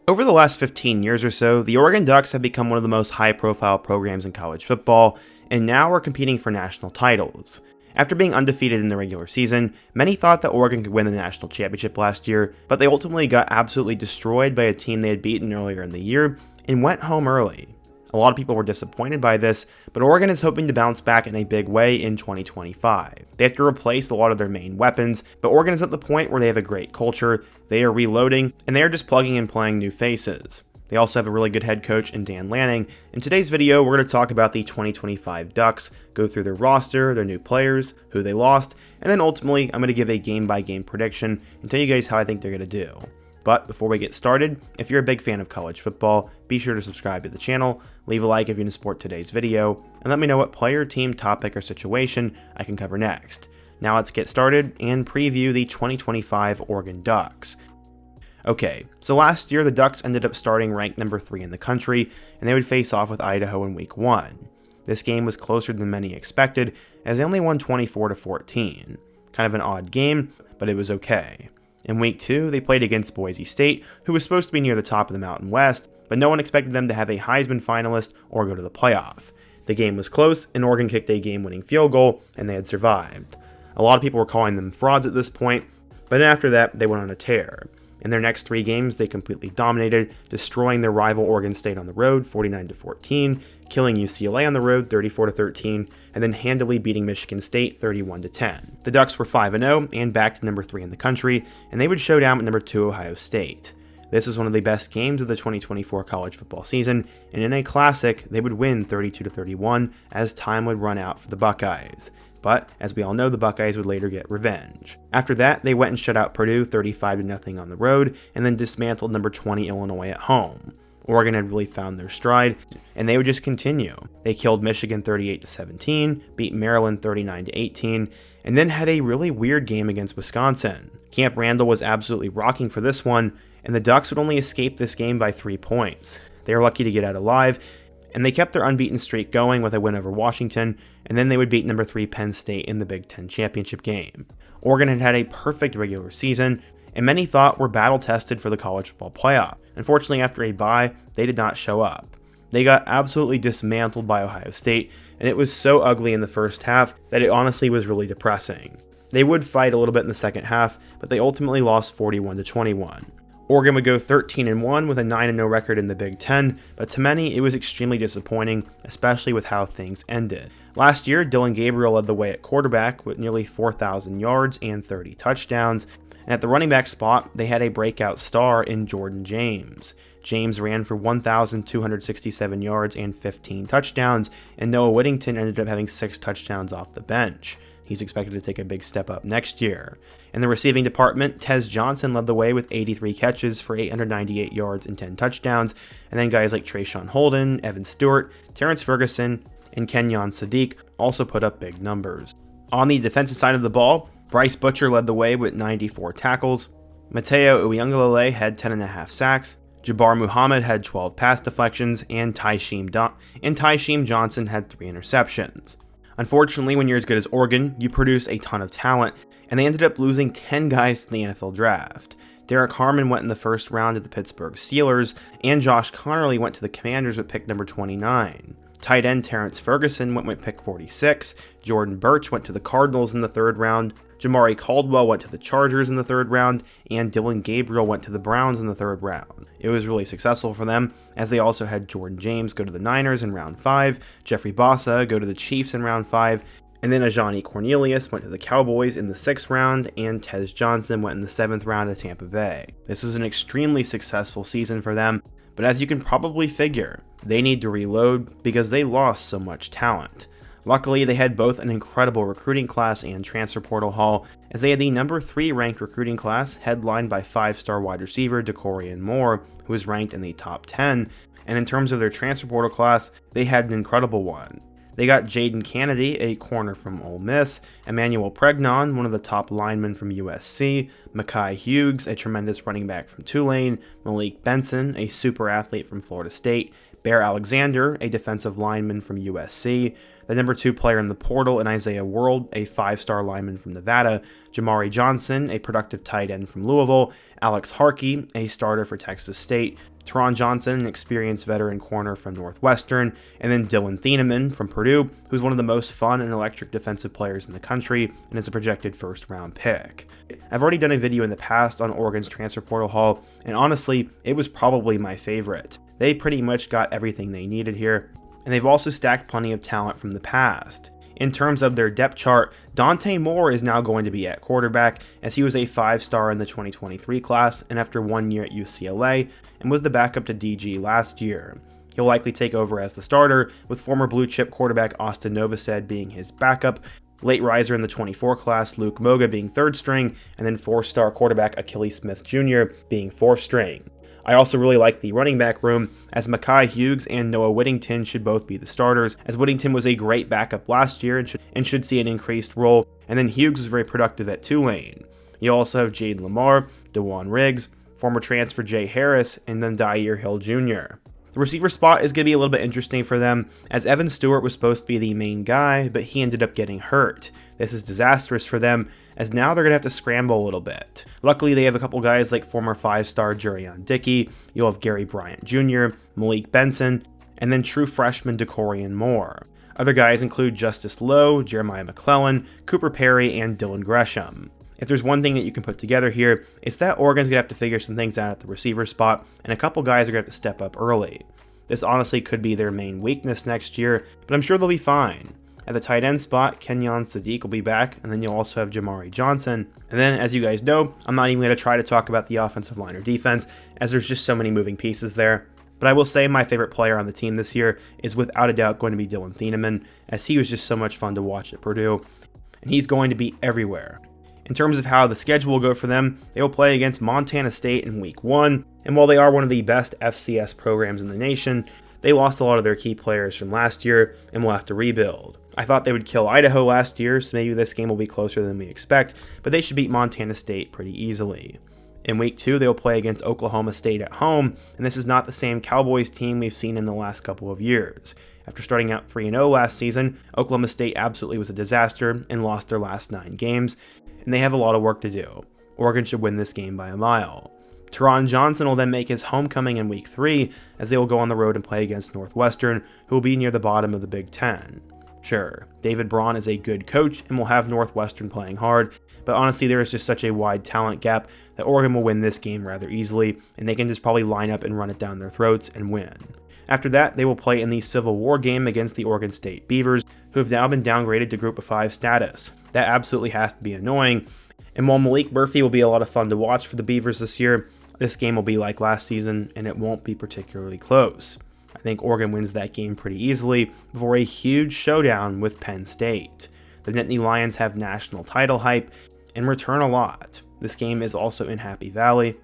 Over the last 15 years or so, the Oregon Ducks have become one of the most high-profile programs in college football, and now are competing for national titles. After being undefeated in the regular season, many thought that Oregon could win the national championship last year, but they ultimately got absolutely destroyed by a team they had beaten earlier in the year and went home early. A lot of people were disappointed by this, but Oregon is hoping to bounce back in a big way in 2025. They have to replace a lot of their main weapons, but Oregon is at the point where they have a great culture, they are reloading, and they are just plugging and playing new faces. They also have a really good head coach in Dan Lanning. In today's video, we're going to talk about the 2025 Ducks, go through their roster, their new players, who they lost, and then ultimately, I'm going to give a game-by-game prediction and tell you guys how I think they're going to do. But before we get started, if you're a big fan of college football, be sure to subscribe to the channel, leave a like if you support today's video, and let me know what player, team, topic, or situation I can cover next. Now let's get started and preview the 2025 Oregon Ducks. Okay, so last year the Ducks ended up starting ranked number 3 in the country, and they would face off with Idaho in week 1. This game was closer than many expected, as they only won 24-14. Kind of an odd game, but it was okay. In week 2, they played against Boise State, who was supposed to be near the top of the Mountain West, but no one expected them to have a Heisman finalist or go to the playoff. The game was close, and Oregon kicked a game-winning field goal, and they had survived. A lot of people were calling them frauds at this point, but after that, they went on a tear. In their next 3 games, they completely dominated, destroying their rival Oregon State on the road 49-14, killing UCLA on the road 34-13, and then handily beating Michigan State 31-10. The Ducks were 5-0 and back to number 3 in the country, and they would show down with number 2 Ohio State. This was one of the best games of the 2024 college football season, and in a classic, they would win 32-31 as time would run out for the Buckeyes. But, as we all know, the Buckeyes would later get revenge. After that, they went and shut out Purdue 35-0 on the road, and then dismantled number 20 Illinois at home. Oregon had really found their stride, and they would just continue. They killed Michigan 38-17, beat Maryland 39-18, and then had a really weird game against Wisconsin. Camp Randall was absolutely rocking for this one, and the Ducks would only escape this game by 3 points. They were lucky to get out alive, and they kept their unbeaten streak going with a win over Washington, and then they would beat number 3 Penn State in the Big Ten championship game. Oregon had had a perfect regular season, and many thought were battle-tested for the college football playoff. Unfortunately, after a bye, they did not show up. They got absolutely dismantled by Ohio State, and it was so ugly in the first half that it honestly was really depressing. They would fight a little bit in the second half, but they ultimately lost 41-21. Oregon would go 13-1 with a 9-0 record in the Big Ten, but to many it was extremely disappointing, especially with how things ended. Last year, Dillon Gabriel led the way at quarterback with nearly 4,000 yards and 30 touchdowns, and at the running back spot, they had a breakout star in Jordan James. James ran for 1,267 yards and 15 touchdowns, and Noah Whittington ended up having 6 touchdowns off the bench. He's expected to take a big step up next year. In the receiving department, Tez Johnson led the way with 83 catches for 898 yards and 10 touchdowns, and then guys like Trayshawn Holden, Evan Stewart, Terrence Ferguson, and Kenyon Sadiq also put up big numbers. On the defensive side of the ball, Bryce Butcher led the way with 94 tackles, Mateo Uiagalelei had 10.5 sacks, Jabbar Muhammad had 12 pass deflections, and Tysheem Johnson had 3 interceptions. Unfortunately, when you're as good as Oregon, you produce a ton of talent, and they ended up losing 10 guys to the NFL draft. Derek Harmon went in the first round to the Pittsburgh Steelers, and Josh Connerly went to the Commanders with pick number 29. Tight end Terrence Ferguson went with pick 46, Jordan Birch went to the Cardinals in the 3rd round, Jamari Caldwell went to the Chargers in the 3rd round, and Dillon Gabriel went to the Browns in the 3rd round. It was really successful for them, as they also had Jordan James go to the Niners in round 5, Jeffrey Bossa go to the Chiefs in round 5, and then Ajani Cornelius went to the Cowboys in the 6th round, and Tez Johnson went in the 7th round to Tampa Bay. This was an extremely successful season for them, but as you can probably figure, they need to reload because they lost so much talent. Luckily, they had both an incredible recruiting class and transfer portal haul, as they had the number 3 ranked recruiting class headlined by 5-star wide receiver DeCorian Moore, who was ranked in the top 10, and in terms of their transfer portal class, they had an incredible one. They got Jaden Kennedy, a corner from Ole Miss, Emmanuel Pregnon, one of the top linemen from USC, Mekhi Hughes, a tremendous running back from Tulane, Malik Benson, a super athlete from Florida State, Bear Alexander, a defensive lineman from USC, the number 2 player in the portal in Isaiah World, a 5-star lineman from Nevada, Jamari Johnson, a productive tight end from Louisville, Alex Harkey, a starter for Texas State, Teron Johnson, an experienced veteran corner from Northwestern, and then Dylan Thieneman from Purdue, who's one of the most fun and electric defensive players in the country and is a projected first-round pick. I've already done a video in the past on Oregon's transfer portal haul, and honestly, it was probably my favorite. They pretty much got everything they needed here, and they've also stacked plenty of talent from the past. In terms of their depth chart, Dante Moore is now going to be at quarterback, as he was a 5-star in the 2023 class and after 1 year at UCLA, and was the backup to DG last year. He'll likely take over as the starter, with former blue chip quarterback Austin Novosad being his backup, late riser in the 24 class Luke Moga being 3rd string, and then 4-star quarterback Achilles Smith Jr. being 4th string. I also really like the running back room, as Mekhi Hughes and Noah Whittington should both be the starters, as Whittington was a great backup last year and should see an increased role, and then Hughes was very productive at Tulane. You also have Jade Lamar, DeJuan Riggs, former transfer Jay Harris, and then Dyer Hill Jr. The receiver spot is going to be a little bit interesting for them, as Evan Stewart was supposed to be the main guy, but he ended up getting hurt. This is disastrous for them, as now they're going to have to scramble a little bit. Luckily, they have a couple guys like former 5-star Jurion Dickey, you'll have Gary Bryant Jr., Malik Benson, and then true freshman DeCorian Moore. Other guys include Justice Lowe, Jeremiah McClellan, Cooper Perry, and Dylan Gresham. If there's one thing that you can put together here, it's that Oregon's going to have to figure some things out at the receiver spot, and a couple guys are going to have to step up early. This honestly could be their main weakness next year, but I'm sure they'll be fine. At the tight end spot, Kenyon Sadiq will be back, and then you'll also have Jamari Johnson. And then, as you guys know, I'm not even going to try to talk about the offensive line or defense, as there's just so many moving pieces there. But I will say my favorite player on the team this year is without a doubt going to be Dylan Thieneman, as he was just so much fun to watch at Purdue, and he's going to be everywhere. In terms of how the schedule will go for them, they will play against Montana State in Week 1, and while they are one of the best FCS programs in the nation, they lost a lot of their key players from last year and will have to rebuild. I thought they would kill Idaho last year, so maybe this game will be closer than we expect, but they should beat Montana State pretty easily. In Week 2, they will play against Oklahoma State at home, and this is not the same Cowboys team we've seen in the last couple of years. After starting out 3-0 last season, Oklahoma State absolutely was a disaster and lost their last 9 games, and they have a lot of work to do. Oregon should win this game by a mile. Teron Johnson will then make his homecoming in Week 3, as they will go on the road and play against Northwestern, who will be near the bottom of the Big Ten. Sure, David Braun is a good coach and will have Northwestern playing hard, but honestly there is just such a wide talent gap that Oregon will win this game rather easily, and they can just probably line up and run it down their throats and win. After that, they will play in the Civil War game against the Oregon State Beavers, who have now been downgraded to Group of 5 status. That absolutely has to be annoying, and while Malik Murphy will be a lot of fun to watch for the Beavers this year, this game will be like last season, and it won't be particularly close. I think Oregon wins that game pretty easily before a huge showdown with Penn State. The Nittany Lions have national title hype and return a lot. This game is also in Happy Valley,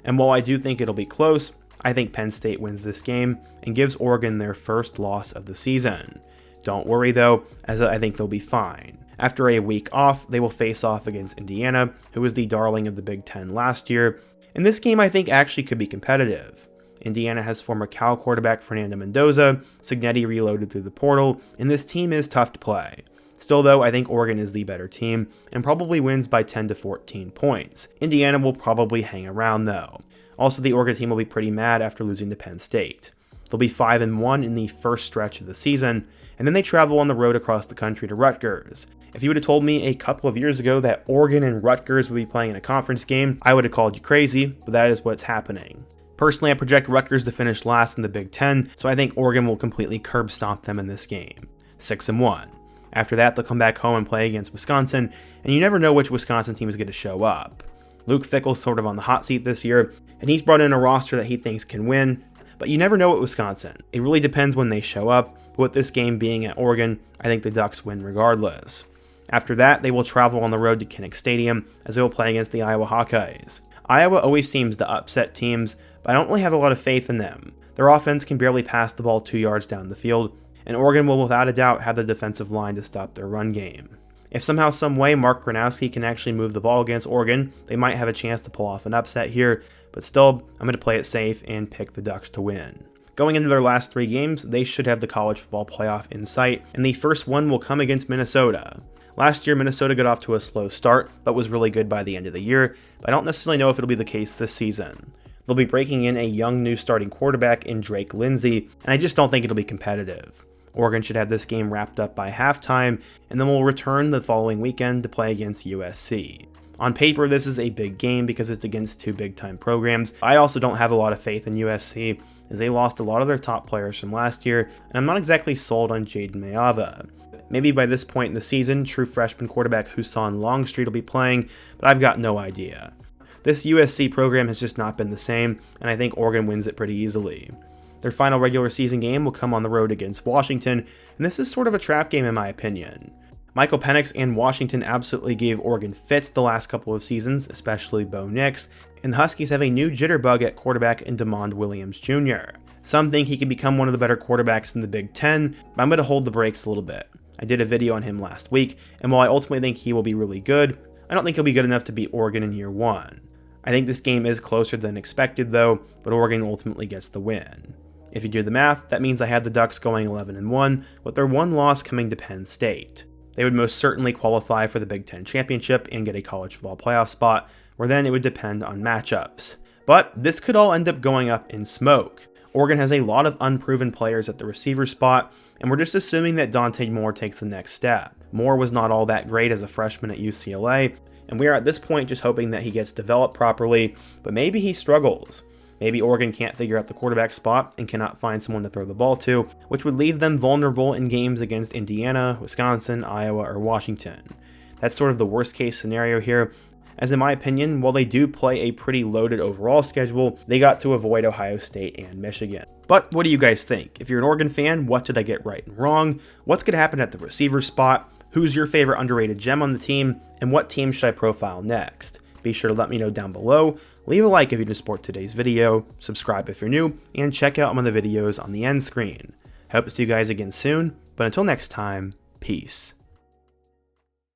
and while I do think it'll be close, I think Penn State wins this game and gives Oregon their first loss of the season. Don't worry though, as I think they'll be fine. After a week off, they will face off against Indiana, who was the darling of the Big Ten last year, and this game I think actually could be competitive. Indiana has former Cal quarterback Fernando Mendoza, Cignetti reloaded through the portal, and this team is tough to play. Still though, I think Oregon is the better team, and probably wins by 10 to 14 points. Indiana will probably hang around though. Also, the Oregon team will be pretty mad after losing to Penn State. They'll be 5-1 in the first stretch of the season, and then they travel on the road across the country to Rutgers. If you would have told me a couple of years ago that Oregon and Rutgers would be playing in a conference game, I would have called you crazy, but that is what's happening. Personally, I project Rutgers to finish last in the Big Ten, so I think Oregon will completely curb stomp them in this game. 6-1. After that, they'll come back home and play against Wisconsin, and you never know which Wisconsin team is going to show up. Luke Fickell's sort of on the hot seat this year, and he's brought in a roster that he thinks can win, but you never know at Wisconsin. It really depends when they show up, but with this game being at Oregon, I think the Ducks win regardless. After that, they will travel on the road to Kinnick Stadium, as they will play against the Iowa Hawkeyes. Iowa always seems to upset teams, but I don't really have a lot of faith in them. Their offense can barely pass the ball 2 yards down the field, and Oregon will without a doubt have the defensive line to stop their run game. If somehow, some way, Mark Gronowski can actually move the ball against Oregon, they might have a chance to pull off an upset here, but still, I'm going to play it safe and pick the Ducks to win. Going into their last 3 games, they should have the college football playoff in sight, and the first one will come against Minnesota. Last year, Minnesota got off to a slow start, but was really good by the end of the year, but I don't necessarily know if it'll be the case this season. They'll be breaking in a young new starting quarterback in Drake Lindsey, and I just don't think it'll be competitive. Oregon should have this game wrapped up by halftime, and then will return the following weekend to play against USC. On paper, this is a big game because it's against 2 big-time programs. I also don't have a lot of faith in USC, as they lost a lot of their top players from last year, and I'm not exactly sold on Jaden Mayava. Maybe by this point in the season, true freshman quarterback Husan Longstreet will be playing, but I've got no idea. This USC program has just not been the same, and I think Oregon wins it pretty easily. Their final regular season game will come on the road against Washington, and this is sort of a trap game in my opinion. Michael Penix and Washington absolutely gave Oregon fits the last couple of seasons, especially Bo Nix, and the Huskies have a new jitterbug at quarterback in DeMond Williams Jr. Some think he could become one of the better quarterbacks in the Big Ten, but I'm going to hold the brakes a little bit. I did a video on him last week, and while I ultimately think he will be really good, I don't think he'll be good enough to beat Oregon in year 1. I think this game is closer than expected though, but Oregon ultimately gets the win. If you do the math, that means I had the Ducks going 11-1, with their one loss coming to Penn State. They would most certainly qualify for the Big Ten Championship and get a college football playoff spot, where then it would depend on matchups. But this could all end up going up in smoke. Oregon has a lot of unproven players at the receiver spot, and we're just assuming that Dante Moore takes the next step. Moore was not all that great as a freshman at UCLA, and we are at this point just hoping that he gets developed properly, but maybe he struggles. Maybe Oregon can't figure out the quarterback spot and cannot find someone to throw the ball to, which would leave them vulnerable in games against Indiana, Wisconsin, Iowa, or Washington. That's sort of the worst case scenario here, as in my opinion, while they do play a pretty loaded overall schedule, they got to avoid Ohio State and Michigan. But what do you guys think? If you're an Oregon fan, what did I get right and wrong? What's going to happen at the receiver spot? Who's your favorite underrated gem on the team? And what team should I profile next? Be sure to let me know down below. Leave a like if you support today's video, subscribe if you're new, and check out one of the videos on the end screen. I hope to see you guys again soon, but until next time, peace.